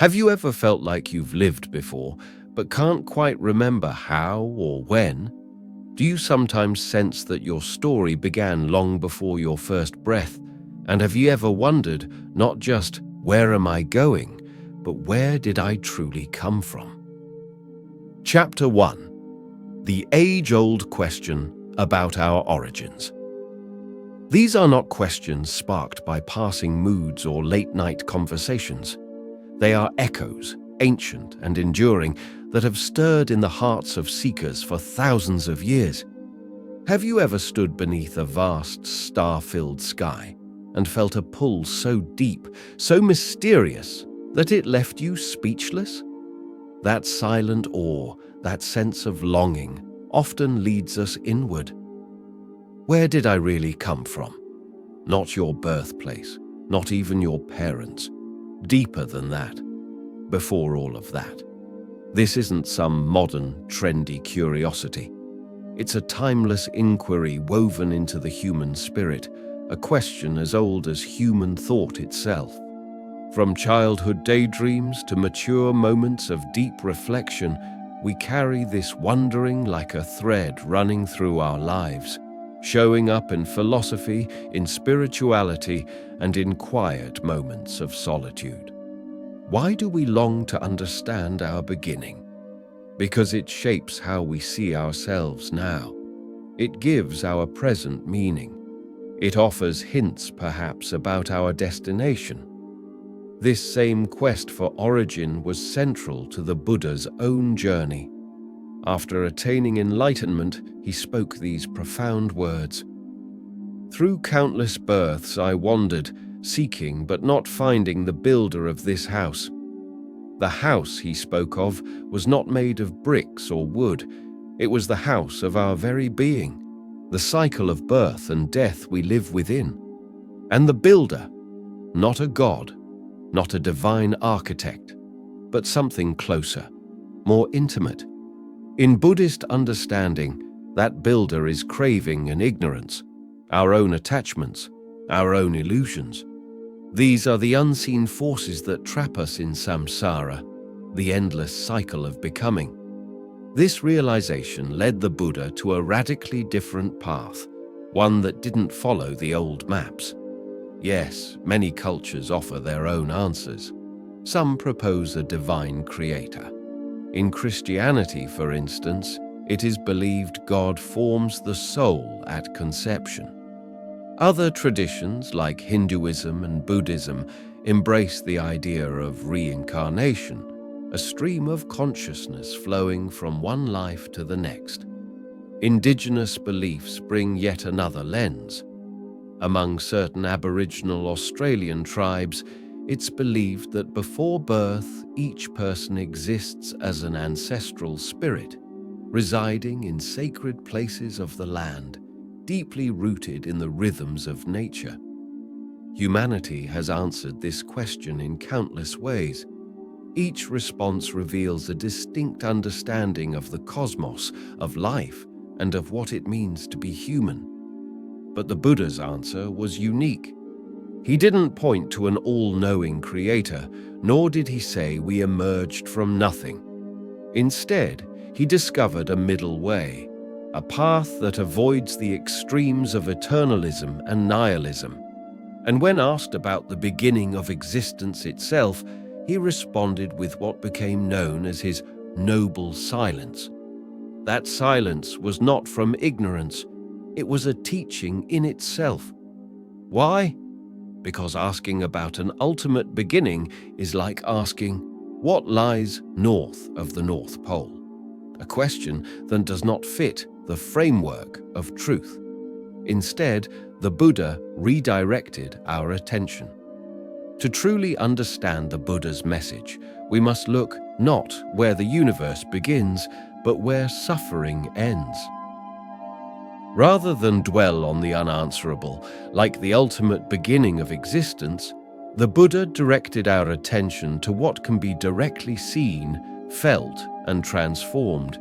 Have you ever felt like you've lived before, but can't quite remember how or when? Do you sometimes sense that your story began long before your first breath? And have you ever wondered, not just, where am I going, but where did I truly come from? Chapter 1. The age-old question about our origins. These are not questions sparked by passing moods or late-night conversations. They are echoes, ancient and enduring, that have stirred in the hearts of seekers for thousands of years. Have you ever stood beneath a vast, star-filled sky and felt a pull so deep, so mysterious, that it left you speechless? That silent awe, that sense of longing, often leads us inward. Where did I really come from? Not your birthplace, not even your parents. Deeper than that, before all of that. This isn't some modern, trendy curiosity. It's a timeless inquiry woven into the human spirit, a question as old as human thought itself. From childhood daydreams to mature moments of deep reflection, we carry this wondering like a thread running through our lives, showing up in philosophy, in spirituality, and in quiet moments of solitude. Why do we long to understand our beginning? Because it shapes how we see ourselves now. It gives our present meaning. It offers hints, perhaps, about our destination. This same quest for origin was central to the Buddha's own journey. After attaining enlightenment, he spoke these profound words. "Through countless births I wandered, seeking but not finding the builder of this house." The house he spoke of was not made of bricks or wood. It was the house of our very being, the cycle of birth and death we live within. And the builder, not a god, not a divine architect, but something closer, more intimate. In Buddhist understanding, that builder is craving and ignorance, our own attachments, our own illusions. These are the unseen forces that trap us in samsara, the endless cycle of becoming. This realization led the Buddha to a radically different path, one that didn't follow the old maps. Yes, many cultures offer their own answers. Some propose a divine creator. In Christianity, for instance, it is believed God forms the soul at conception. Other traditions, like Hinduism and Buddhism, embrace the idea of reincarnation, a stream of consciousness flowing from one life to the next. Indigenous beliefs bring yet another lens. Among certain Aboriginal Australian tribes, it's believed that before birth, each person exists as an ancestral spirit, residing in sacred places of the land, deeply rooted in the rhythms of nature. Humanity has answered this question in countless ways. Each response reveals a distinct understanding of the cosmos, of life, and of what it means to be human. But the Buddha's answer was unique. He didn't point to an all-knowing creator, nor did he say we emerged from nothing. Instead, he discovered a middle way, a path that avoids the extremes of eternalism and nihilism. And when asked about the beginning of existence itself, he responded with what became known as his noble silence. That silence was not from ignorance, it was a teaching in itself. Why? Because asking about an ultimate beginning is like asking, what lies north of the North Pole? A question that does not fit the framework of truth. Instead, the Buddha redirected our attention. To truly understand the Buddha's message, we must look not where the universe begins, but where suffering ends. Rather than dwell on the unanswerable, like the ultimate beginning of existence, the Buddha directed our attention to what can be directly seen, felt, and transformed: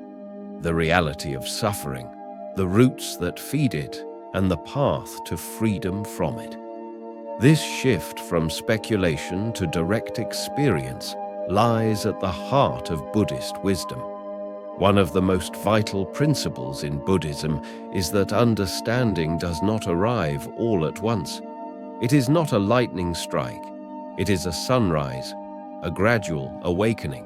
the reality of suffering, the roots that feed it, and the path to freedom from it. This shift from speculation to direct experience lies at the heart of Buddhist wisdom. One of the most vital principles in Buddhism is that understanding does not arrive all at once. It is not a lightning strike. It is a sunrise, a gradual awakening.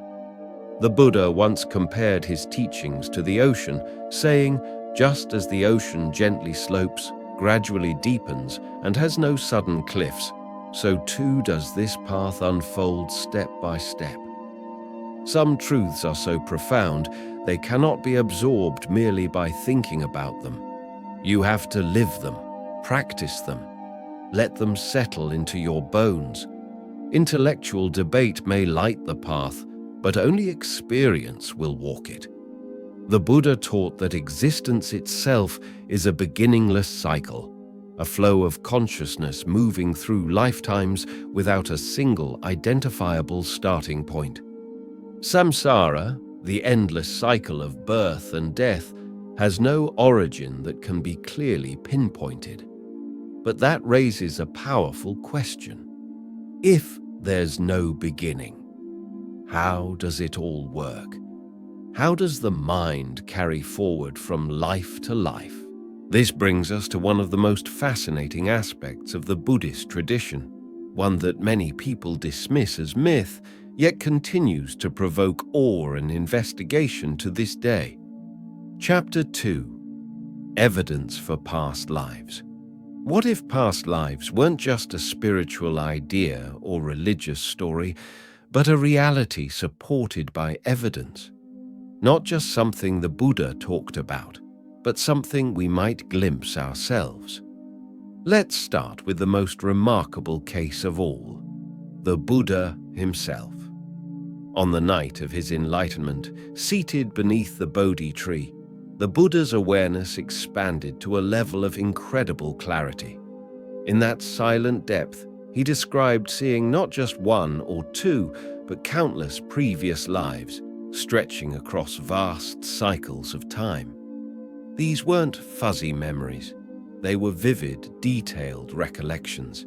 The Buddha once compared his teachings to the ocean, saying, "Just as the ocean gently slopes, gradually deepens, and has no sudden cliffs, so too does this path unfold step by step." Some truths are so profound, they cannot be absorbed merely by thinking about them. You have to live them, practice them, let them settle into your bones. Intellectual debate may light the path, but only experience will walk it. The Buddha taught that existence itself is a beginningless cycle, a flow of consciousness moving through lifetimes without a single identifiable starting point. Samsara, the endless cycle of birth and death, has no origin that can be clearly pinpointed. But that raises a powerful question. If there's no beginning, how does it all work? How does the mind carry forward from life to life? This brings us to one of the most fascinating aspects of the Buddhist tradition, one that many people dismiss as myth, yet continues to provoke awe and investigation to this day. Chapter 2: Evidence for Past Lives. What if past lives weren't just a spiritual idea or religious story, but a reality supported by evidence? Not just something the Buddha talked about, but something we might glimpse ourselves. Let's start with the most remarkable case of all, the Buddha himself. On the night of his enlightenment, seated beneath the Bodhi tree, the Buddha's awareness expanded to a level of incredible clarity. In that silent depth, he described seeing not just one or two, but countless previous lives, stretching across vast cycles of time. These weren't fuzzy memories. They were vivid, detailed recollections.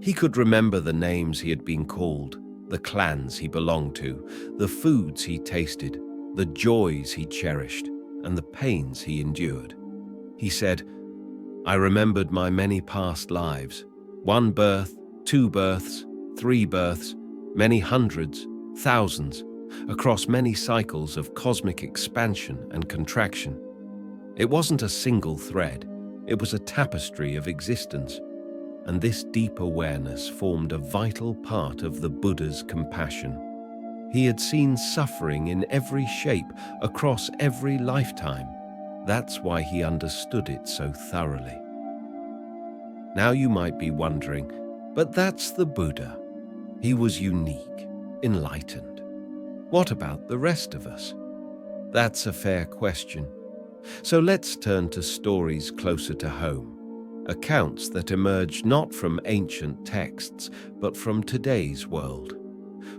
He could remember the names he had been called, the clans he belonged to, the foods he tasted, the joys he cherished, and the pains he endured. He said, "I remembered my many past lives, one birth, two births, three births, many hundreds, thousands, across many cycles of cosmic expansion and contraction. It wasn't a single thread, it was a tapestry of existence. And this deep awareness formed a vital part of the Buddha's compassion. He had seen suffering in every shape, across every lifetime. That's why he understood it so thoroughly." Now you might be wondering, but that's the Buddha. He was unique, enlightened. What about the rest of us? That's a fair question. So let's turn to stories closer to home. Accounts that emerge not from ancient texts, but from today's world.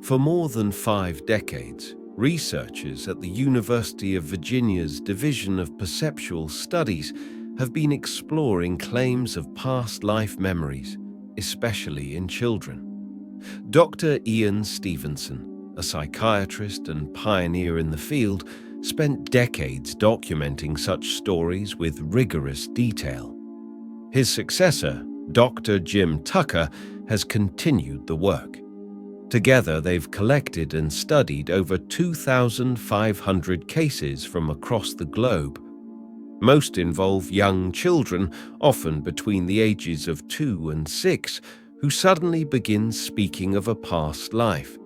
For more than 5 decades, researchers at the University of Virginia's Division of Perceptual Studies have been exploring claims of past life memories, especially in children. Dr. Ian Stevenson, a psychiatrist and pioneer in the field, spent decades documenting such stories with rigorous detail. His successor, Dr. Jim Tucker, has continued the work. Together, they've collected and studied over 2,500 cases from across the globe. Most involve young children, often between the ages of 2 and 6, who suddenly begin speaking of a past life.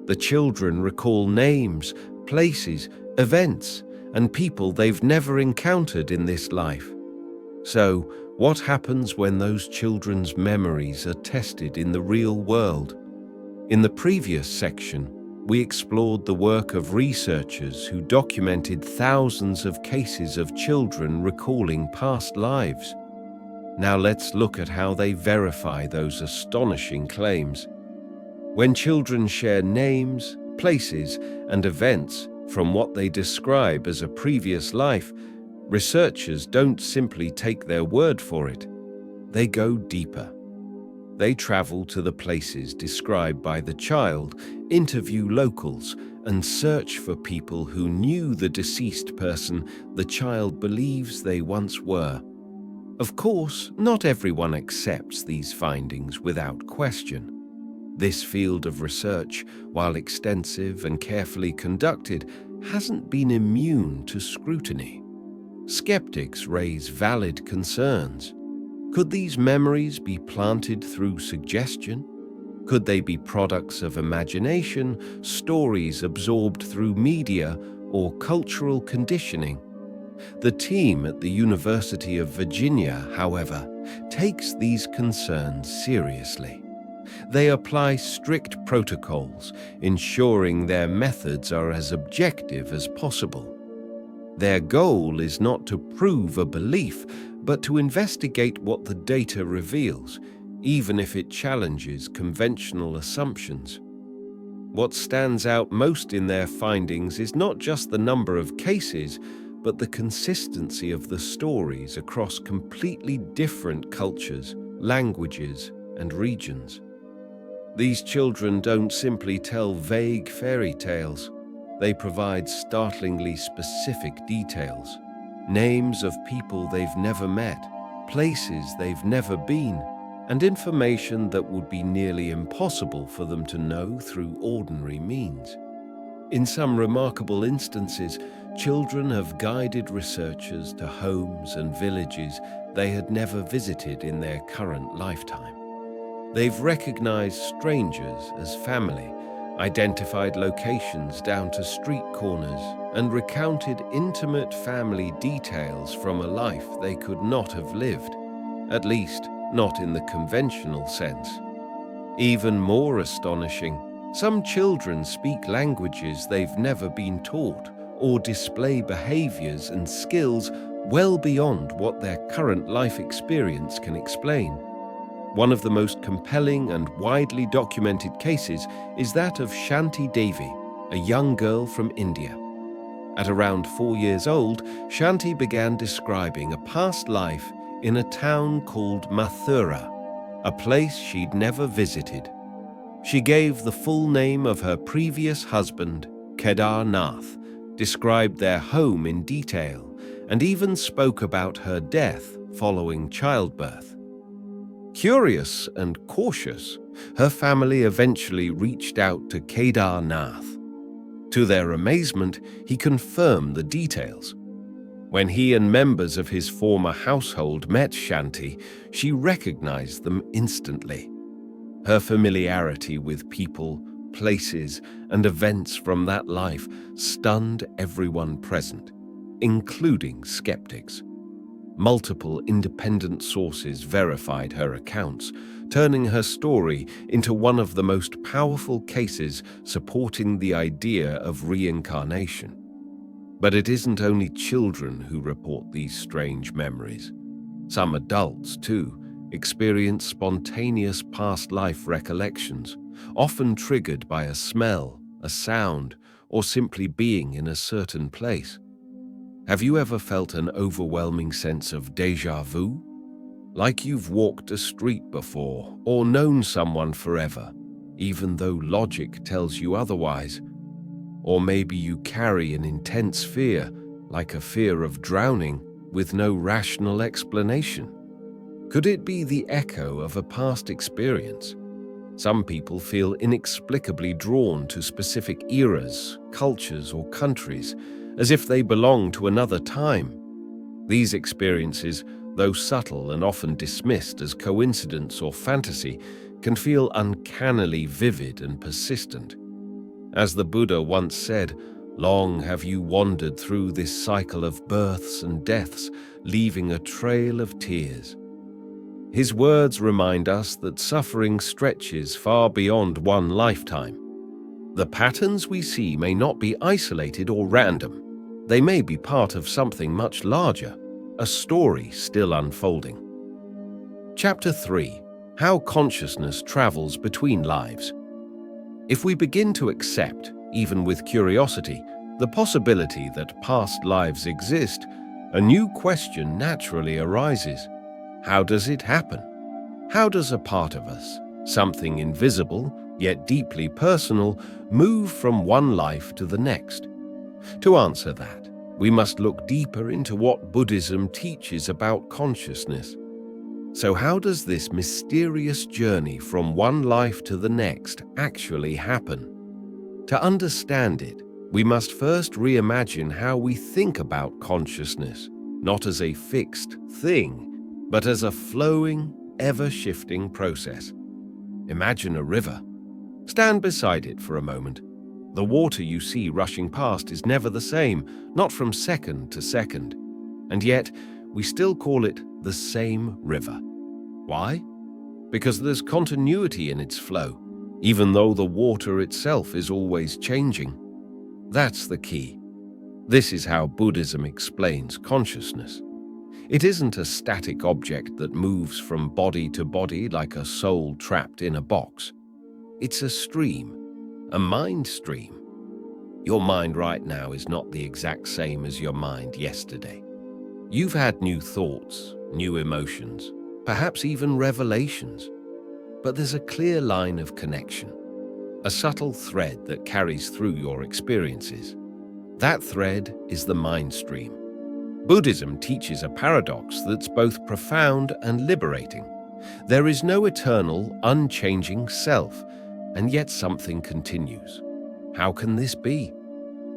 The children recall names, places, events, and people they've never encountered in this life. So, what happens when those children's memories are tested in the real world? In the previous section, we explored the work of researchers who documented thousands of cases of children recalling past lives. Now let's look at how they verify those astonishing claims. When children share names, places, and events from what they describe as a previous life, researchers don't simply take their word for it. They go deeper. They travel to the places described by the child, interview locals, and search for people who knew the deceased person the child believes they once were. Of course, not everyone accepts these findings without question. This field of research, while extensive and carefully conducted, hasn't been immune to scrutiny. Skeptics raise valid concerns. Could these memories be planted through suggestion? Could they be products of imagination, stories absorbed through media, or cultural conditioning? The team at the University of Virginia, however, takes these concerns seriously. They apply strict protocols, ensuring their methods are as objective as possible. Their goal is not to prove a belief, but to investigate what the data reveals, even if it challenges conventional assumptions. What stands out most in their findings is not just the number of cases, but the consistency of the stories across completely different cultures, languages, and regions. These children don't simply tell vague fairy tales. They provide startlingly specific details, names of people they've never met, places they've never been, and information that would be nearly impossible for them to know through ordinary means. In some remarkable instances, children have guided researchers to homes and villages they had never visited in their current lifetime. They've recognized strangers as family, identified locations down to street corners, and recounted intimate family details from a life they could not have lived, at least not in the conventional sense. Even more astonishing, some children speak languages they've never been taught or display behaviors and skills well beyond what their current life experience can explain. One of the most compelling and widely documented cases is that of Shanti Devi, a young girl from India. At around 4 years old, Shanti began describing a past life in a town called Mathura, a place she'd never visited. She gave the full name of her previous husband, Kedar Nath, described their home in detail, and even spoke about her death following childbirth. Curious and cautious, her family eventually reached out to Kedar Nath. To their amazement, he confirmed the details. When he and members of his former household met Shanti, she recognized them instantly. Her familiarity with people, places, and events from that life stunned everyone present, including skeptics. Multiple independent sources verified her accounts, turning her story into one of the most powerful cases supporting the idea of reincarnation. But it isn't only children who report these strange memories. Some adults, too, experience spontaneous past life recollections, often triggered by a smell, a sound, or simply being in a certain place. Have you ever felt an overwhelming sense of déjà vu? Like you've walked a street before or known someone forever, even though logic tells you otherwise. Or maybe you carry an intense fear, like a fear of drowning, with no rational explanation. Could it be the echo of a past experience? Some people feel inexplicably drawn to specific eras, cultures, or countries, as if they belong to another time. These experiences, though subtle and often dismissed as coincidence or fantasy, can feel uncannily vivid and persistent. As the Buddha once said, "Long have you wandered through this cycle of births and deaths, leaving a trail of tears." His words remind us that suffering stretches far beyond one lifetime. The patterns we see may not be isolated or random. They may be part of something much larger, a story still unfolding. Chapter 3: How Consciousness Travels Between Lives. If we begin to accept, even with curiosity, the possibility that past lives exist, a new question naturally arises. How does it happen? How does a part of us, something invisible yet deeply personal, move from one life to the next? To answer that, we must look deeper into what Buddhism teaches about consciousness. So how does this mysterious journey from one life to the next actually happen? To understand it, we must first reimagine how we think about consciousness, not as a fixed thing, but as a flowing, ever-shifting process. Imagine a river. Stand beside it for a moment. The water you see rushing past is never the same, not from second to second. And yet, we still call it the same river. Why? Because there's continuity in its flow, even though the water itself is always changing. That's the key. This is how Buddhism explains consciousness. It isn't a static object that moves from body to body like a soul trapped in a box. It's a stream, a mind stream. Your mind right now is not the exact same as your mind yesterday. You've had new thoughts, new emotions, perhaps even revelations. But there's a clear line of connection, a subtle thread that carries through your experiences. That thread is the mind stream. Buddhism teaches a paradox that's both profound and liberating. There is no eternal, unchanging self, and yet something continues. How can this be?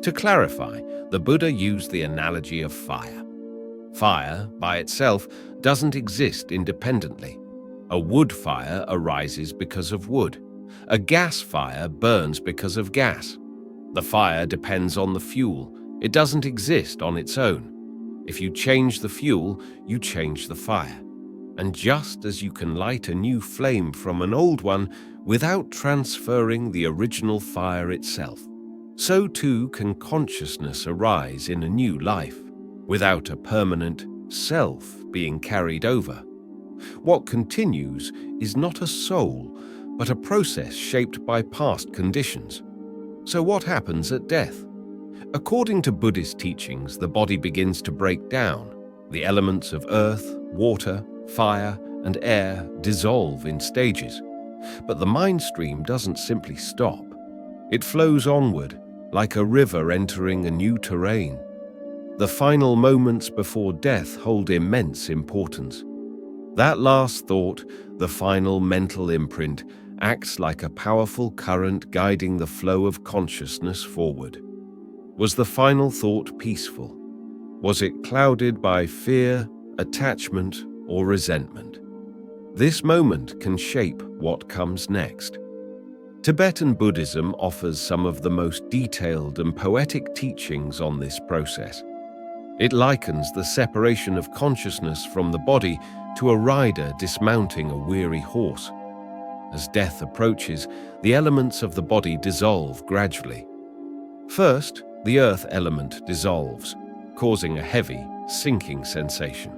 To clarify, the Buddha used the analogy of fire. Fire, by itself, doesn't exist independently. A wood fire arises because of wood. A gas fire burns because of gas. The fire depends on the fuel. It doesn't exist on its own. If you change the fuel, you change the fire. And just as you can light a new flame from an old one without transferring the original fire itself, so too can consciousness arise in a new life, without a permanent self being carried over. What continues is not a soul, but a process shaped by past conditions. So what happens at death? According to Buddhist teachings, the body begins to break down. The elements of earth, water, fire, and air dissolve in stages. But the mind stream doesn't simply stop. It flows onward, like a river entering a new terrain. The final moments before death hold immense importance. That last thought, the final mental imprint, acts like a powerful current guiding the flow of consciousness forward. Was the final thought peaceful? Was it clouded by fear, attachment, or resentment? This moment can shape what comes next. Tibetan Buddhism offers some of the most detailed and poetic teachings on this process. It likens the separation of consciousness from the body to a rider dismounting a weary horse. As death approaches, the elements of the body dissolve gradually. First, the earth element dissolves, causing a heavy, sinking sensation.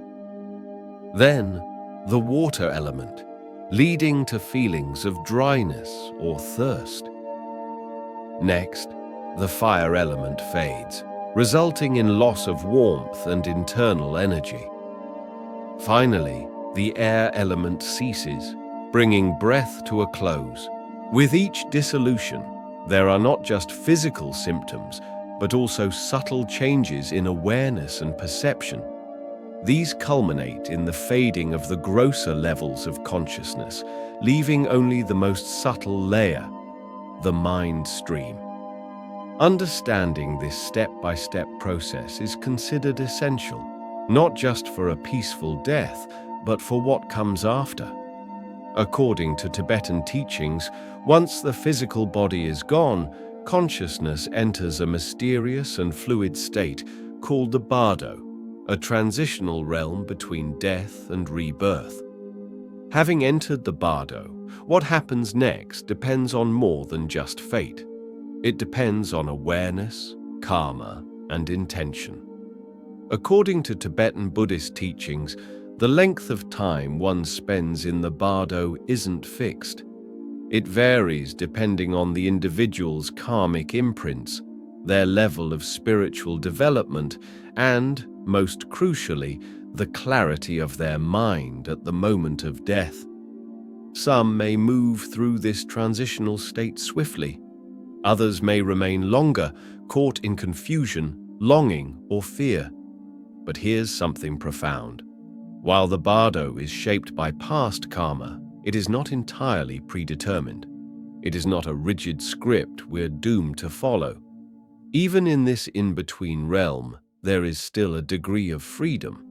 Then, the water element, leading to feelings of dryness or thirst. Next, the fire element fades, resulting in loss of warmth and internal energy. Finally, the air element ceases, bringing breath to a close. With each dissolution, there are not just physical symptoms, but also subtle changes in awareness and perception. These culminate in the fading of the grosser levels of consciousness, leaving only the most subtle layer, the mind stream. Understanding this step-by-step process is considered essential, not just for a peaceful death, but for what comes after. According to Tibetan teachings, once the physical body is gone, consciousness enters a mysterious and fluid state called the bardo, a transitional realm between death and rebirth. Having entered the bardo, what happens next depends on more than just fate. It depends on awareness, karma, and intention. According to Tibetan Buddhist teachings, the length of time one spends in the bardo isn't fixed. It varies depending on the individual's karmic imprints, their level of spiritual development, and, most crucially, the clarity of their mind at the moment of death. Some may move through this transitional state swiftly. Others may remain longer, caught in confusion, longing, or fear. But here's something profound. While the bardo is shaped by past karma, it is not entirely predetermined. It is not a rigid script we're doomed to follow. Even in this in-between realm, there is still a degree of freedom.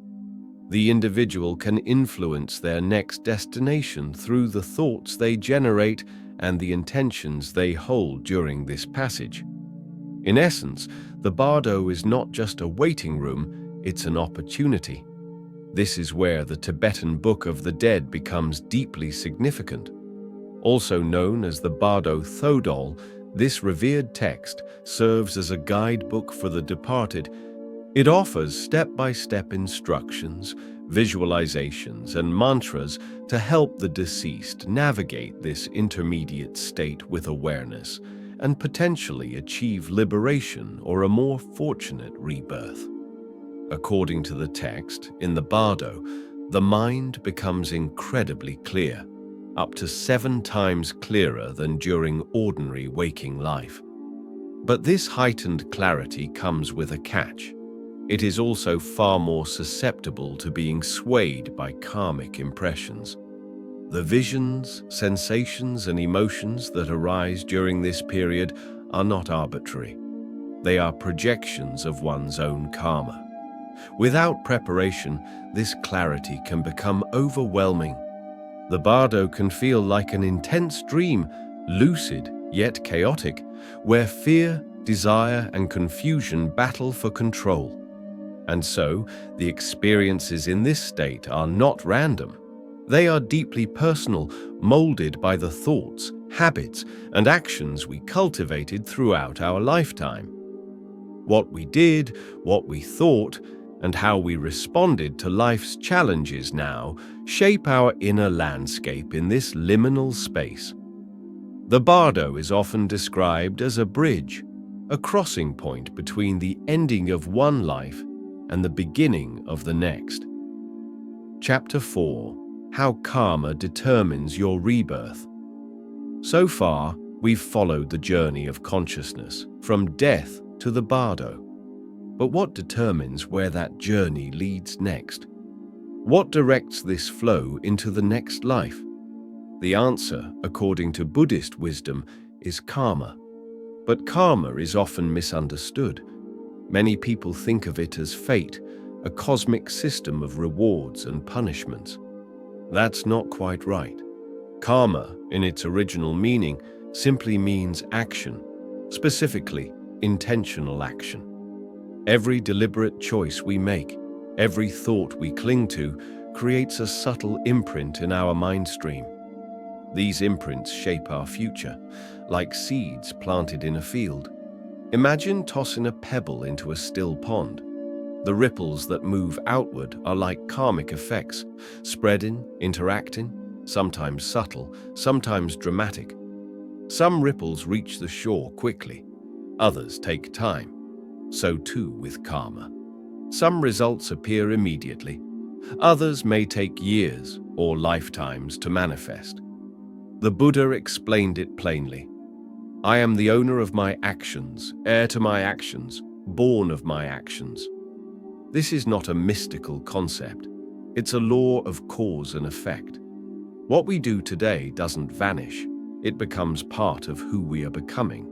The individual can influence their next destination through the thoughts they generate and the intentions they hold during this passage. In essence, the bardo is not just a waiting room, it's an opportunity. This is where the Tibetan Book of the Dead becomes deeply significant. Also known as the Bardo Thodol, this revered text serves as a guidebook for the departed. It offers step-by-step instructions, visualizations, and mantras to help the deceased navigate this intermediate state with awareness and potentially achieve liberation or a more fortunate rebirth. According to the text, in the bardo, the mind becomes incredibly clear, up to 7 times clearer than during ordinary waking life. But this heightened clarity comes with a catch. It is also far more susceptible to being swayed by karmic impressions. The visions, sensations, and emotions that arise during this period are not arbitrary. They are projections of one's own karma. Without preparation, this clarity can become overwhelming. The bardo can feel like an intense dream, lucid yet chaotic, where fear, desire, and confusion battle for control. And so, the experiences in this state are not random. They are deeply personal, molded by the thoughts, habits, and actions we cultivated throughout our lifetime. What we did, what we thought, and how we responded to life's challenges now shape our inner landscape in this liminal space. The bardo is often described as a bridge, a crossing point between the ending of one life and the beginning of the next. Chapter 4: How Karma Determines Your Rebirth. So far, we've followed the journey of consciousness from death to the bardo. But what determines where that journey leads next? What directs this flow into the next life? The answer, according to Buddhist wisdom, is karma. But karma is often misunderstood. Many people think of it as fate, a cosmic system of rewards and punishments. That's not quite right. Karma, in its original meaning, simply means action, specifically intentional action. Every deliberate choice we make, every thought we cling to, creates a subtle imprint in our mind stream. These imprints shape our future, like seeds planted in a field. Imagine tossing a pebble into a still pond. The ripples that move outward are like karmic effects, spreading, interacting, sometimes subtle, sometimes dramatic. Some ripples reach the shore quickly, others take time. So too with karma. Some results appear immediately. Others may take years or lifetimes to manifest. The Buddha explained it plainly. I am the owner of my actions, heir to my actions, born of my actions. This is not a mystical concept. It's a law of cause and effect. What we do today doesn't vanish. It becomes part of who we are becoming.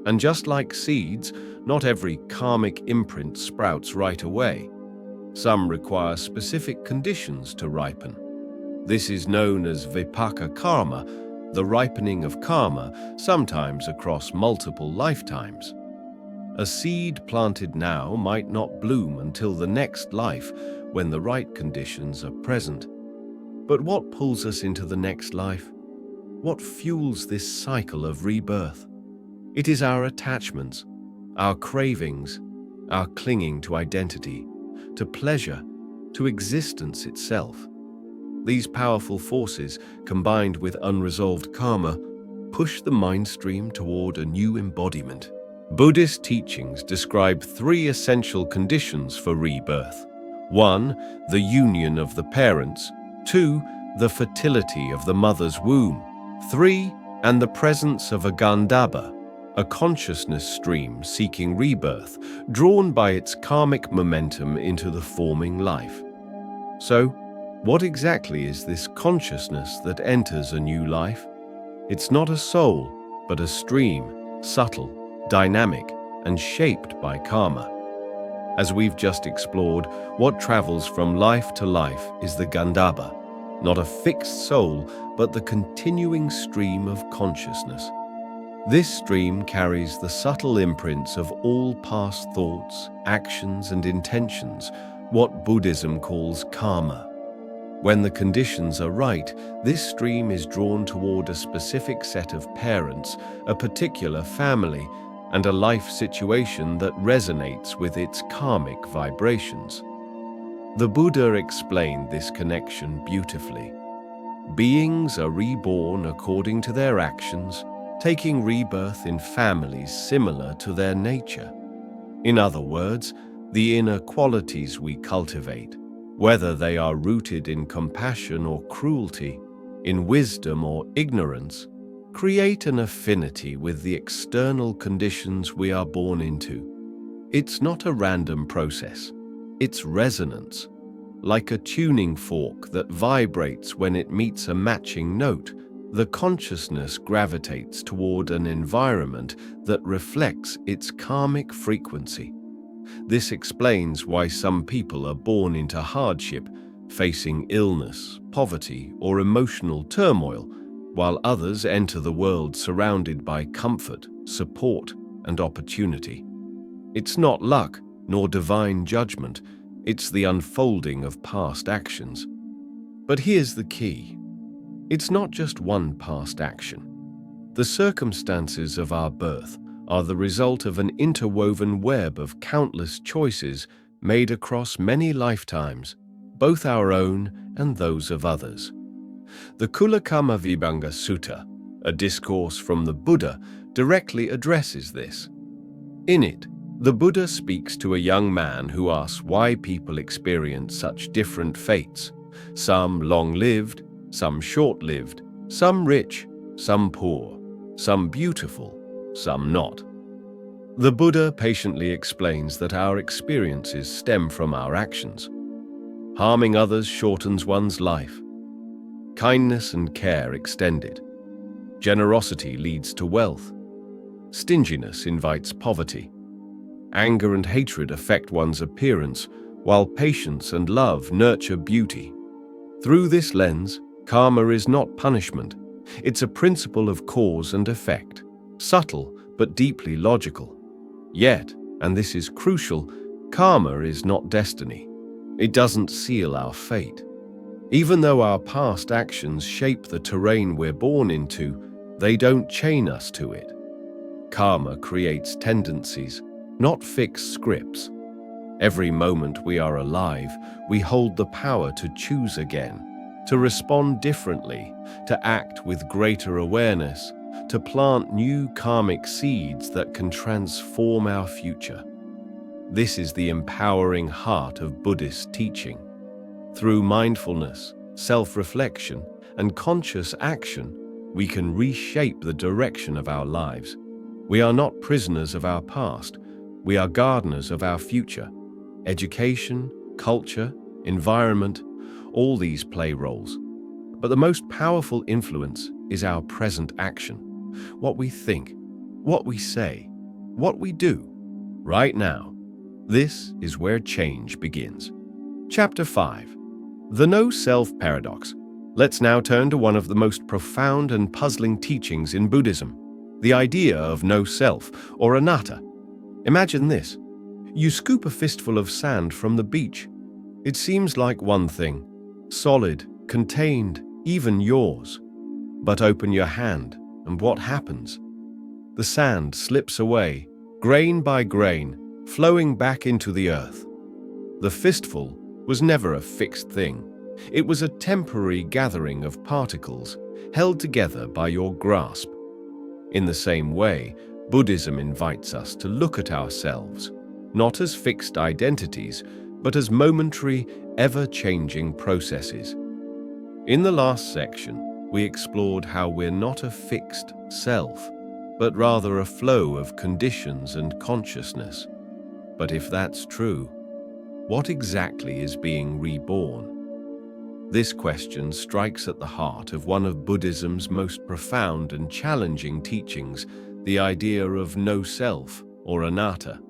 And just like seeds, not every karmic imprint sprouts right away. Some require specific conditions to ripen. This is known as vipaka karma, the ripening of karma, sometimes across multiple lifetimes. A seed planted now might not bloom until the next life, when the right conditions are present. But what pulls us into the next life? What fuels this cycle of rebirth? It is our attachments, our cravings, our clinging to identity, to pleasure, to existence itself. These powerful forces, combined with unresolved karma, push the mind stream toward a new embodiment. Buddhist teachings describe 3 essential conditions for rebirth. 1. The union of the parents. 2. the fertility of the mother's womb. 3. And the presence of a Gandhabba, a consciousness stream seeking rebirth, drawn by its karmic momentum into the forming life. So, what exactly is this consciousness that enters a new life? It's not a soul, but a stream, subtle, dynamic, and shaped by karma. As we've just explored, what travels from life to life is the Gandhabba, not a fixed soul, but the continuing stream of consciousness. This stream carries the subtle imprints of all past thoughts, actions, and intentions, what Buddhism calls karma. When the conditions are right, this stream is drawn toward a specific set of parents, a particular family, and a life situation that resonates with its karmic vibrations. The Buddha explained this connection beautifully. Beings are reborn according to their actions, taking rebirth in families similar to their nature. In other words, the inner qualities we cultivate, whether they are rooted in compassion or cruelty, in wisdom or ignorance, create an affinity with the external conditions we are born into. It's not a random process. It's resonance, like a tuning fork that vibrates when it meets a matching note. The consciousness gravitates toward an environment that reflects its karmic frequency. This explains why some people are born into hardship, facing illness, poverty, or emotional turmoil, while others enter the world surrounded by comfort, support, and opportunity. It's not luck nor divine judgment, it's the unfolding of past actions. But here's the key. It's not just one past action. The circumstances of our birth are the result of an interwoven web of countless choices made across many lifetimes, both our own and those of others. The Kulakama Vibhanga Sutta, a discourse from the Buddha, directly addresses this. In it, the Buddha speaks to a young man who asks why people experience such different fates, some long-lived, some short-lived, some rich, some poor, some beautiful, some not. The Buddha patiently explains that our experiences stem from our actions. Harming others shortens one's life. Kindness and care extend it. Generosity leads to wealth. Stinginess invites poverty. Anger and hatred affect one's appearance, while patience and love nurture beauty. Through this lens, karma is not punishment. It's a principle of cause and effect, subtle but deeply logical. Yet, and this is crucial, karma is not destiny. It doesn't seal our fate. Even though our past actions shape the terrain we're born into, they don't chain us to it. Karma creates tendencies, not fixed scripts. Every moment we are alive, we hold the power to choose again, to respond differently, to act with greater awareness, to plant new karmic seeds that can transform our future. This is the empowering heart of Buddhist teaching. Through mindfulness, self-reflection, and conscious action, we can reshape the direction of our lives. We are not prisoners of our past. We are gardeners of our future. Education, culture, environment, all these play roles. But the most powerful influence is our present action. What we think, what we say, what we do. Right now, this is where change begins. Chapter 5. The No-Self Paradox. Let's now turn to one of the most profound and puzzling teachings in Buddhism, the idea of no-self, or anatta. Imagine this. You scoop a fistful of sand from the beach. It seems like one thing, solid, contained, even yours. But open your hand, and what happens? The sand slips away, grain by grain, flowing back into the earth. The fistful was never a fixed thing. It was a temporary gathering of particles, held together by your grasp. In the same way, Buddhism invites us to look at ourselves, not as fixed identities, but as momentary, ever-changing processes. In the last section, we explored how we're not a fixed self, but rather a flow of conditions and consciousness. But if that's true, what exactly is being reborn? This question strikes at the heart of one of Buddhism's most profound and challenging teachings, the idea of no self, or anatta.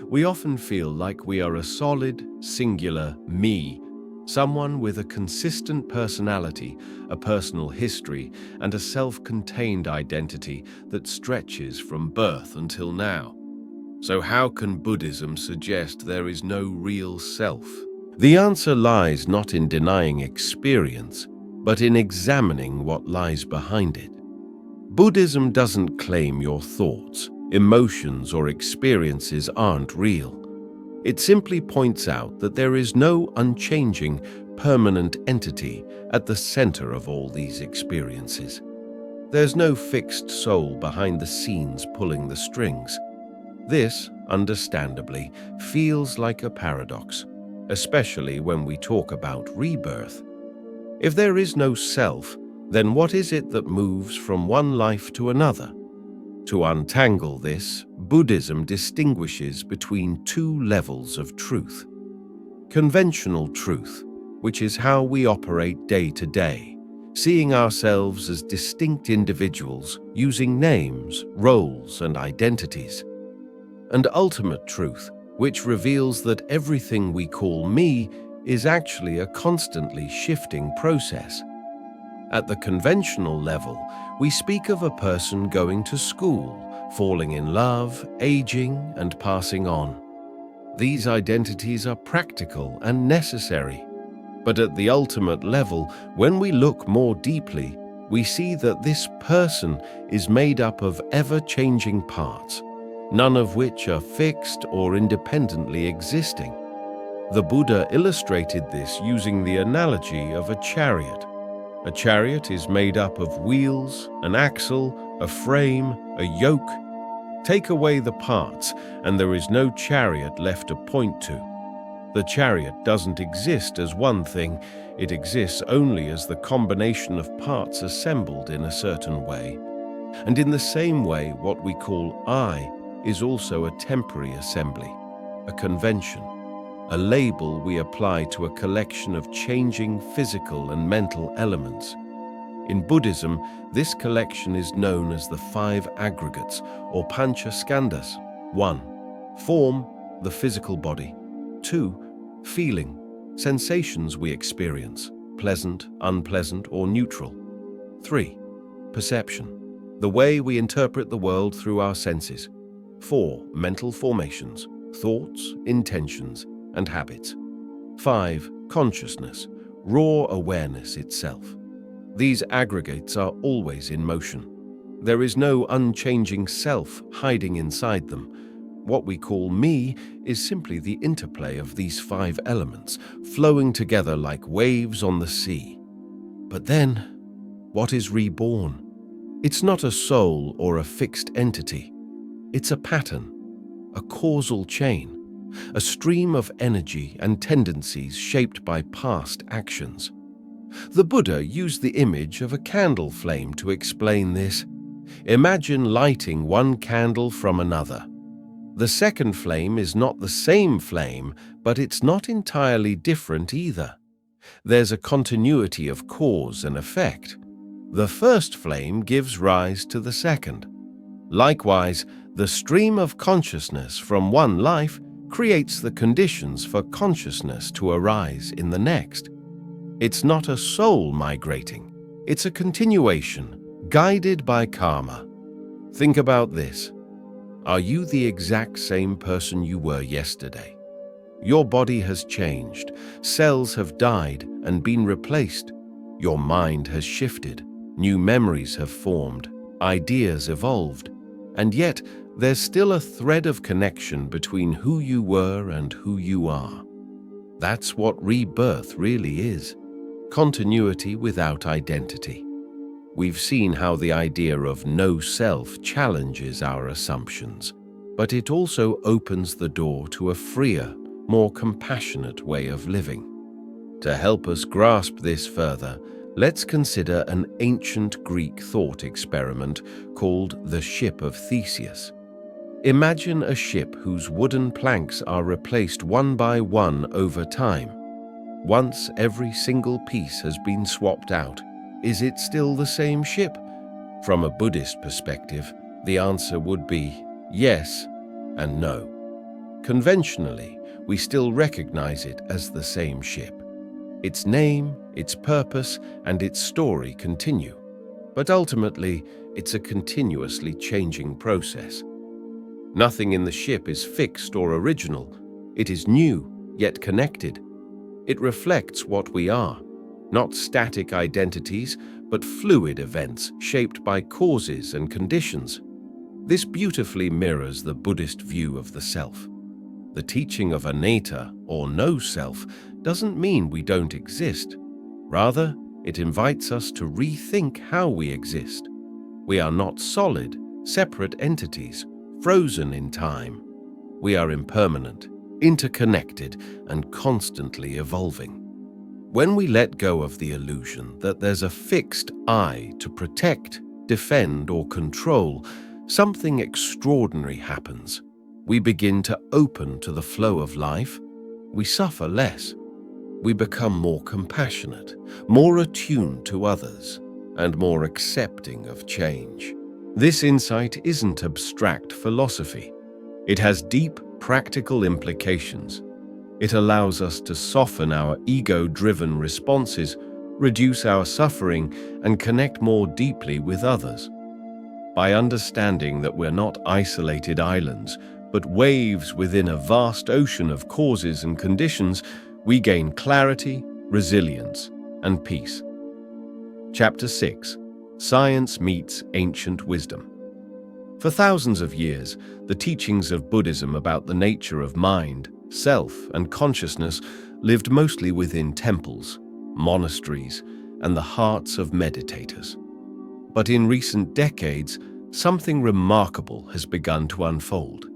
We often feel like we are a solid, singular me, someone with a consistent personality, a personal history, and a self-contained identity that stretches from birth until now. So how can Buddhism suggest there is no real self? The answer lies not in denying experience, but in examining what lies behind it. Buddhism doesn't claim your thoughts, emotions, or experiences aren't real. It simply points out that there is no unchanging, permanent entity at the center of all these experiences. There's no fixed soul behind the scenes pulling the strings. This, understandably, feels like a paradox, especially when we talk about rebirth. If there is no self, then what is it that moves from one life to another? To untangle this, Buddhism distinguishes between two levels of truth. Conventional truth, which is how we operate day to day, seeing ourselves as distinct individuals using names, roles, and identities. And ultimate truth, which reveals that everything we call me is actually a constantly shifting process. At the conventional level, we speak of a person going to school, falling in love, aging, and passing on. These identities are practical and necessary. But at the ultimate level, when we look more deeply, we see that this person is made up of ever-changing parts, none of which are fixed or independently existing. The Buddha illustrated this using the analogy of a chariot. A chariot is made up of wheels, an axle, a frame, a yoke. Take away the parts, and there is no chariot left to point to. The chariot doesn't exist as one thing, it exists only as the combination of parts assembled in a certain way. And in the same way, what we call I is also a temporary assembly, a convention, a label we apply to a collection of changing physical and mental elements. In Buddhism, this collection is known as the five aggregates, or panchaskandhas. 1. Form, the physical body. 2. Feeling, sensations we experience, pleasant, unpleasant, or neutral. 3. Perception, the way we interpret the world through our senses. 4. Mental formations, thoughts, intentions, and habits. 5. Consciousness, raw awareness itself. These aggregates are always in motion. There is no unchanging self hiding inside them. What we call me is simply the interplay of these five elements, flowing together like waves on the sea. But then, what is reborn? It's not a soul or a fixed entity. It's a pattern, a causal chain, a stream of energy and tendencies shaped by past actions. The Buddha used the image of a candle flame to explain this. Imagine lighting one candle from another. The second flame is not the same flame, but it's not entirely different either. There's a continuity of cause and effect. The first flame gives rise to the second. Likewise, the stream of consciousness from one life creates the conditions for consciousness to arise in the next. It's not a soul migrating. It's a continuation, guided by karma. Think about this. Are you the exact same person you were yesterday? Your body has changed, cells have died and been replaced. Your mind has shifted, new memories have formed, ideas evolved, and yet there's still a thread of connection between who you were and who you are. That's what rebirth really is. Continuity without identity. We've seen how the idea of no self challenges our assumptions, but it also opens the door to a freer, more compassionate way of living. To help us grasp this further, Let's consider an ancient Greek thought experiment called the Ship of Theseus. Imagine a ship whose wooden planks are replaced one by one over time. Once every single piece has been swapped out, is it still the same ship? From a Buddhist perspective, the answer would be yes and no. Conventionally, we still recognize it as the same ship. Its name, its purpose, and its story continue, but ultimately, it's a continuously changing process. Nothing in the ship is fixed or original. It is new, yet connected. It reflects what we are, not static identities, but fluid events shaped by causes and conditions. This beautifully mirrors the Buddhist view of the self. The teaching of anatta, or no self, doesn't mean we don't exist. Rather, it invites us to rethink how we exist. We are not solid, separate entities, frozen in time. We are impermanent, interconnected, and constantly evolving. When we let go of the illusion that there's a fixed I to protect, defend, or control, something extraordinary happens. We begin to open to the flow of life. We suffer less. We become more compassionate, more attuned to others, and more accepting of change. This insight isn't abstract philosophy. It has deep, practical implications. It allows us to soften our ego-driven responses, reduce our suffering, and connect more deeply with others. By understanding that we're not isolated islands, but waves within a vast ocean of causes and conditions, we gain clarity, resilience, and peace. Chapter 6. Science Meets Ancient Wisdom. For thousands of years, the teachings of Buddhism about the nature of mind, self, and consciousness lived mostly within temples, monasteries, and the hearts of meditators. But in recent decades, something remarkable has begun to unfold.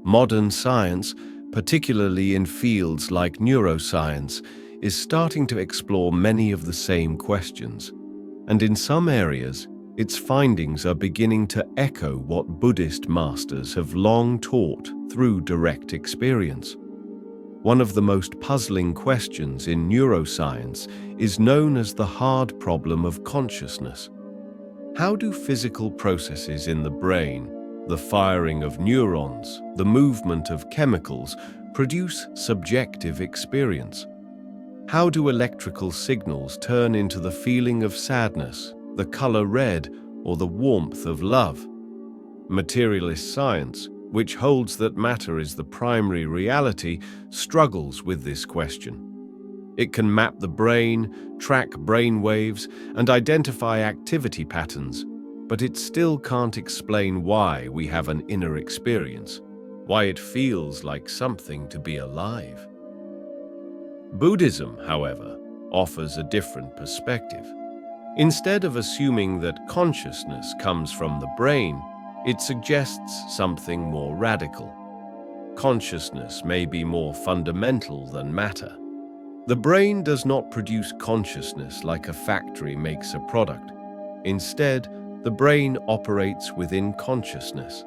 Modern science, particularly in fields like neuroscience, is starting to explore many of the same questions. And in some areas, its findings are beginning to echo what Buddhist masters have long taught through direct experience. One of the most puzzling questions in neuroscience is known as the hard problem of consciousness. How do physical processes in the brain, the firing of neurons, the movement of chemicals, produce subjective experience? How do electrical signals turn into the feeling of sadness, the color red, or the warmth of love? Materialist science, which holds that matter is the primary reality, struggles with this question. It can map the brain, track brain waves, and identify activity patterns, but it still can't explain why we have an inner experience, why it feels like something to be alive. Buddhism, however, offers a different perspective. Instead of assuming that consciousness comes from the brain, it suggests something more radical. Consciousness may be more fundamental than matter. The brain does not produce consciousness like a factory makes a product. Instead, the brain operates within consciousness.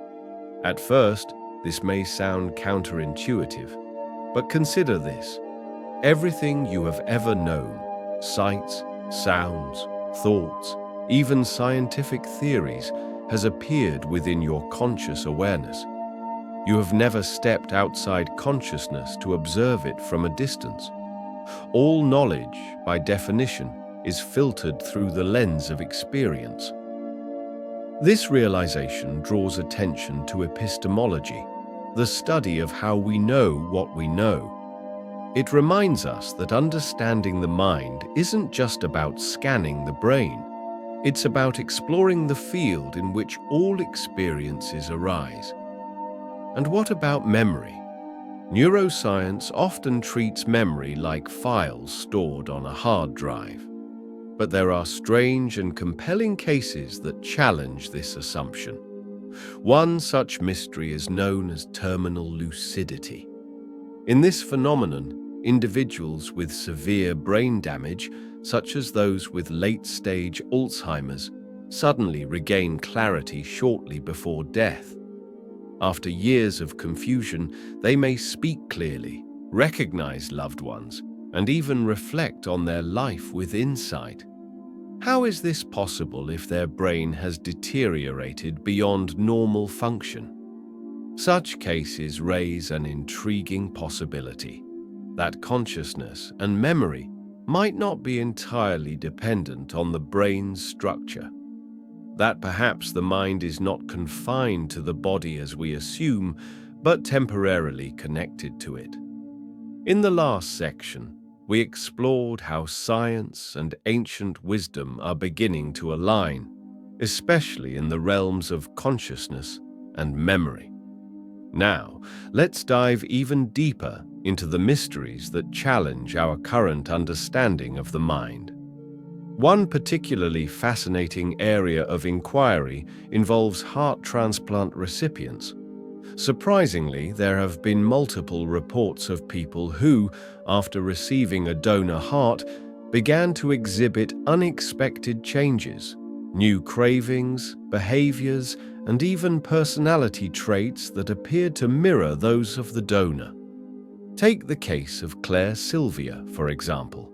At first, this may sound counterintuitive, but consider this. Everything you have ever known, sights, sounds, thoughts, even scientific theories, has appeared within your conscious awareness. You have never stepped outside consciousness to observe it from a distance. All knowledge, by definition, is filtered through the lens of experience. This realization draws attention to epistemology, the study of how we know what we know. It reminds us that understanding the mind isn't just about scanning the brain. It's about exploring the field in which all experiences arise. And what about memory? Neuroscience often treats memory like files stored on a hard drive. But there are strange and compelling cases that challenge this assumption. One such mystery is known as terminal lucidity. In this phenomenon, individuals with severe brain damage, such as those with late-stage Alzheimer's, suddenly regain clarity shortly before death. After years of confusion, they may speak clearly, recognize loved ones, and even reflect on their life with insight. How is this possible if their brain has deteriorated beyond normal function? Such cases raise an intriguing possibility that consciousness and memory might not be entirely dependent on the brain's structure. That perhaps the mind is not confined to the body as we assume, but temporarily connected to it. In the last section, we explored how science and ancient wisdom are beginning to align, especially in the realms of consciousness and memory. Now, let's dive even deeper into the mysteries that challenge our current understanding of the mind. One particularly fascinating area of inquiry involves heart transplant recipients. Surprisingly, there have been multiple reports of people who, after receiving a donor heart, began to exhibit unexpected changes, new cravings, behaviors, and even personality traits that appeared to mirror those of the donor. Take the case of Claire Sylvia, for example.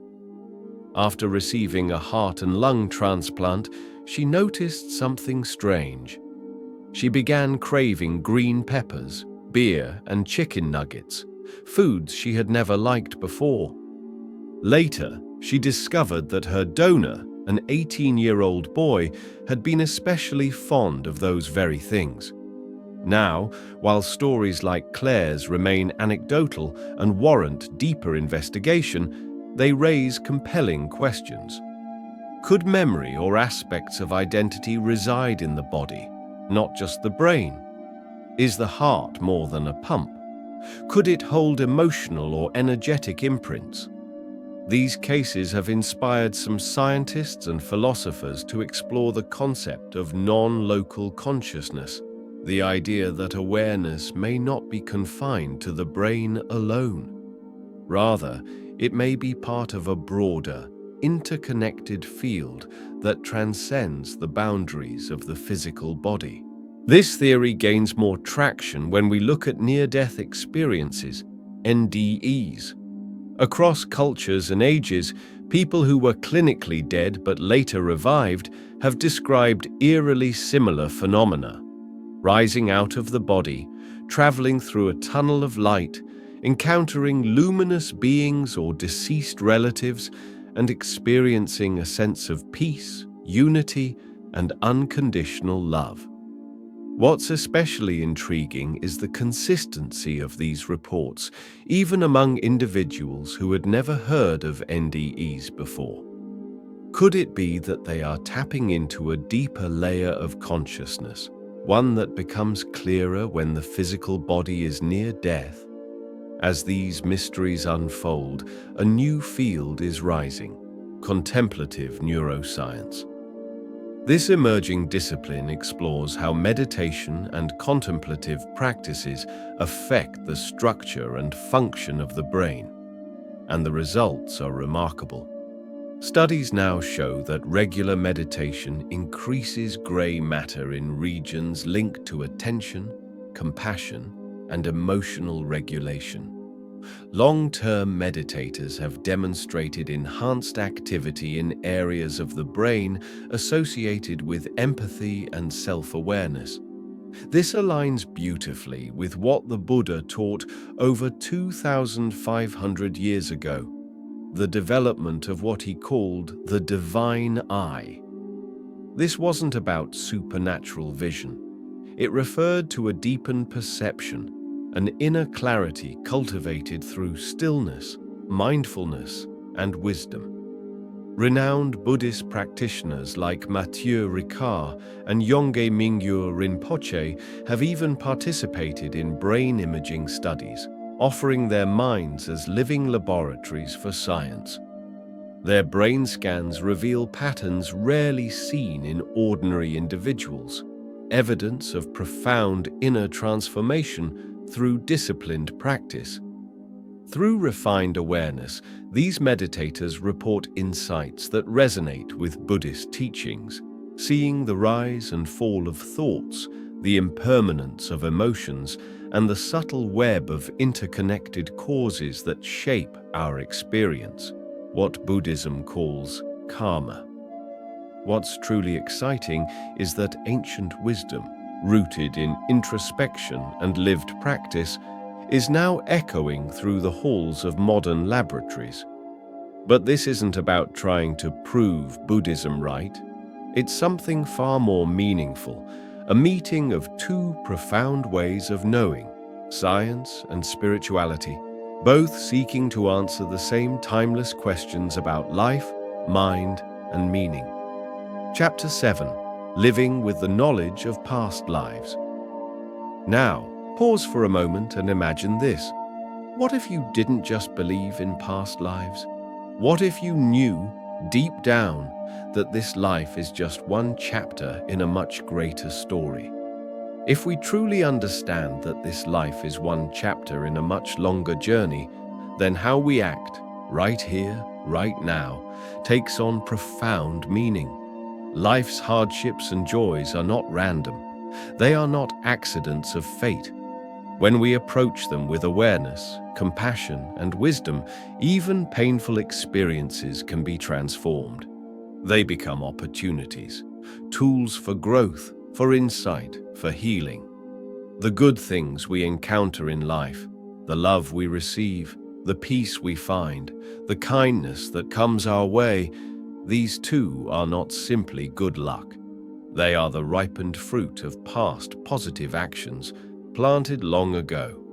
After receiving a heart and lung transplant, she noticed something strange. She began craving green peppers, beer, and chicken nuggets, foods she had never liked before. Later, she discovered that her donor, an 18-year-old boy, had been especially fond of those very things. Now, while stories like Claire's remain anecdotal and warrant deeper investigation, they raise compelling questions. Could memory or aspects of identity reside in the body, not just the brain? Is the heart more than a pump? Could it hold emotional or energetic imprints? These cases have inspired some scientists and philosophers to explore the concept of non-local consciousness, the idea that awareness may not be confined to the brain alone. Rather, it may be part of a broader, interconnected field that transcends the boundaries of the physical body. This theory gains more traction when we look at near-death experiences, NDEs. Across cultures and ages, people who were clinically dead but later revived have described eerily similar phenomena. Rising out of the body, traveling through a tunnel of light, encountering luminous beings or deceased relatives, and experiencing a sense of peace, unity, and unconditional love. What's especially intriguing is the consistency of these reports, even among individuals who had never heard of NDEs before. Could it be that they are tapping into a deeper layer of consciousness, one that becomes clearer when the physical body is near death? As these mysteries unfold, a new field is rising: contemplative neuroscience. This emerging discipline explores how meditation and contemplative practices affect the structure and function of the brain, and the results are remarkable. Studies now show that regular meditation increases gray matter in regions linked to attention, compassion, and emotional regulation. Long-term meditators have demonstrated enhanced activity in areas of the brain associated with empathy and self-awareness. This aligns beautifully with what the Buddha taught over 2,500 years ago: the development of what he called the divine eye. This wasn't about supernatural vision. It referred to a deepened perception, an inner clarity cultivated through stillness, mindfulness, and wisdom. Renowned Buddhist practitioners like Matthieu Ricard and Yongey Mingyur Rinpoche have even participated in brain imaging studies, offering their minds as living laboratories for science. Their brain scans reveal patterns rarely seen in ordinary individuals, evidence of profound inner transformation through disciplined practice. Through refined awareness, these meditators report insights that resonate with Buddhist teachings, seeing the rise and fall of thoughts, the impermanence of emotions, and the subtle web of interconnected causes that shape our experience, what Buddhism calls karma. What's truly exciting is that ancient wisdom, rooted in introspection and lived practice, is now echoing through the halls of modern laboratories. But this isn't about trying to prove Buddhism right. It's something far more meaningful, a meeting of two profound ways of knowing, science and spirituality, both seeking to answer the same timeless questions about life, mind, and meaning. Chapter 7. Living with the Knowledge of Past Lives. Now, pause for a moment and imagine this. What if you didn't just believe in past lives? What if you knew, deep down, that this life is just one chapter in a much greater story? If we truly understand that this life is one chapter in a much longer journey, then how we act, right here, right now, takes on profound meaning. Life's hardships and joys are not random. They are not accidents of fate. When we approach them with awareness, compassion, and wisdom, even painful experiences can be transformed. They become opportunities, tools for growth, for insight, for healing. The good things we encounter in life, the love we receive, the peace we find, the kindness that comes our way, these too are not simply good luck. They are the ripened fruit of past positive actions planted long ago.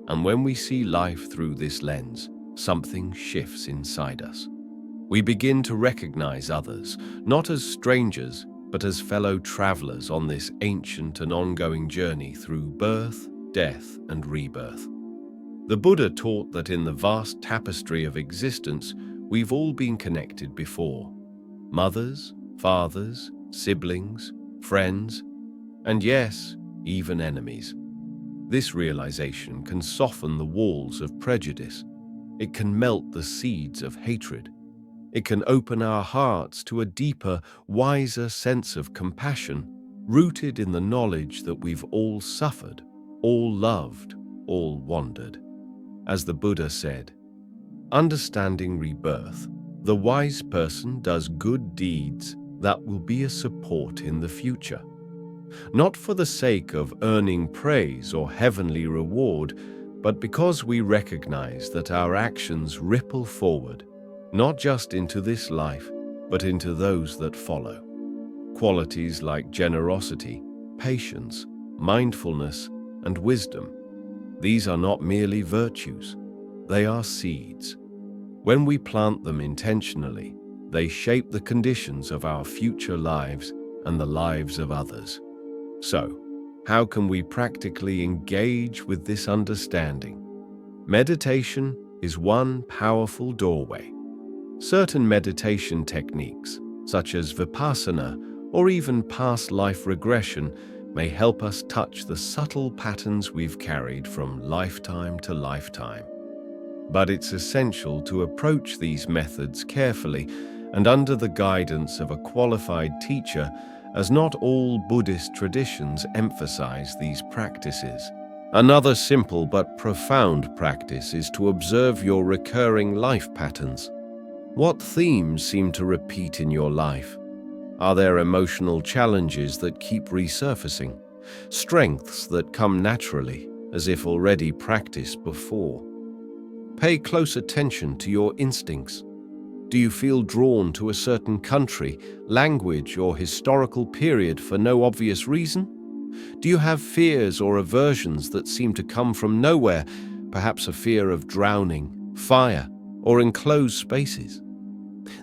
And when we see life through this lens, something shifts inside us. We begin to recognize others, not as strangers, but as fellow travelers on this ancient and ongoing journey through birth, death, and rebirth. The Buddha taught that in the vast tapestry of existence, we've all been connected before. Mothers, fathers, siblings, friends, and yes, even enemies. This realization can soften the walls of prejudice. It can melt the seeds of hatred. It can open our hearts to a deeper, wiser sense of compassion, rooted in the knowledge that we've all suffered, all loved, all wandered. As the Buddha said, understanding rebirth, the wise person does good deeds that will be a support in the future. Not for the sake of earning praise or heavenly reward, but because we recognize that our actions ripple forward, not just into this life, but into those that follow. Qualities like generosity, patience, mindfulness, and wisdom. These are not merely virtues, they are seeds. When we plant them intentionally, they shape the conditions of our future lives and the lives of others. So, how can we practically engage with this understanding? Meditation is one powerful doorway. Certain meditation techniques, such as Vipassana or even past life regression, may help us touch the subtle patterns we've carried from lifetime to lifetime. But it's essential to approach these methods carefully and under the guidance of a qualified teacher, as not all Buddhist traditions emphasize these practices. Another simple but profound practice is to observe your recurring life patterns. What themes seem to repeat in your life? Are there emotional challenges that keep resurfacing? Strengths that come naturally, as if already practiced before? Pay close attention to your instincts. Do you feel drawn to a certain country, language, or historical period for no obvious reason? Do you have fears or aversions that seem to come from nowhere, perhaps a fear of drowning, fire, or enclosed spaces?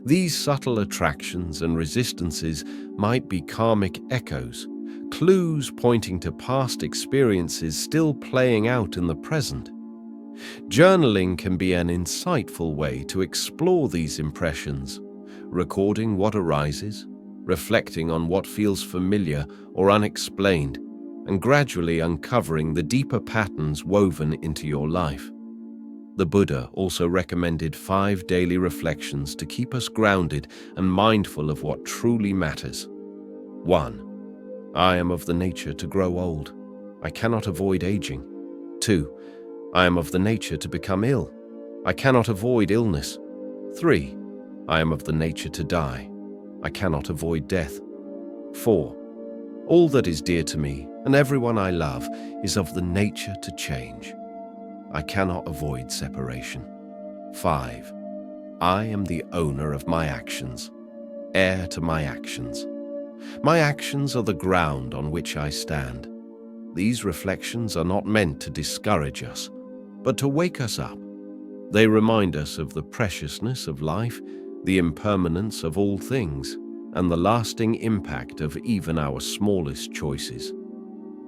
These subtle attractions and resistances might be karmic echoes, clues pointing to past experiences still playing out in the present. Journaling can be an insightful way to explore these impressions, recording what arises, reflecting on what feels familiar or unexplained, and gradually uncovering the deeper patterns woven into your life. The Buddha also recommended 5 daily reflections to keep us grounded and mindful of what truly matters. 1. I am of the nature to grow old. I cannot avoid aging. 2. I am of the nature to become ill. I cannot avoid illness. 3. I am of the nature to die. I cannot avoid death. 4. All that is dear to me and everyone I love is of the nature to change. I cannot avoid separation. 5. I am the owner of my actions, heir to my actions. My actions are the ground on which I stand. These reflections are not meant to discourage us, but to wake us up. They remind us of the preciousness of life, the impermanence of all things, and the lasting impact of even our smallest choices.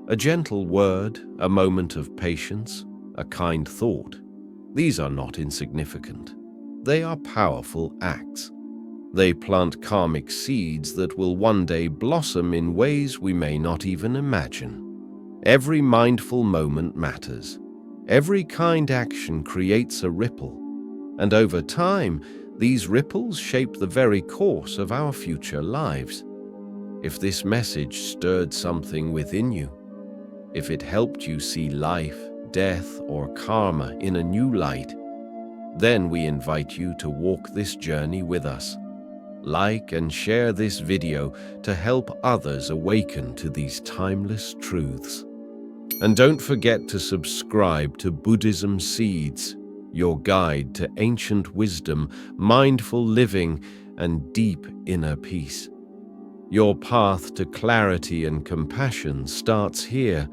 A gentle word, a moment of patience, a kind thought. These are not insignificant. They are powerful acts. They plant karmic seeds that will one day blossom in ways we may not even imagine. Every mindful moment matters. Every kind action creates a ripple, and over time, these ripples shape the very course of our future lives. If this message stirred something within you, if it helped you see life, death, or karma in a new light, then we invite you to walk this journey with us. Like and share this video to help others awaken to these timeless truths. And don't forget to subscribe to Buddhism Seeds, your guide to ancient wisdom, mindful living, and deep inner peace. Your path to clarity and compassion starts here,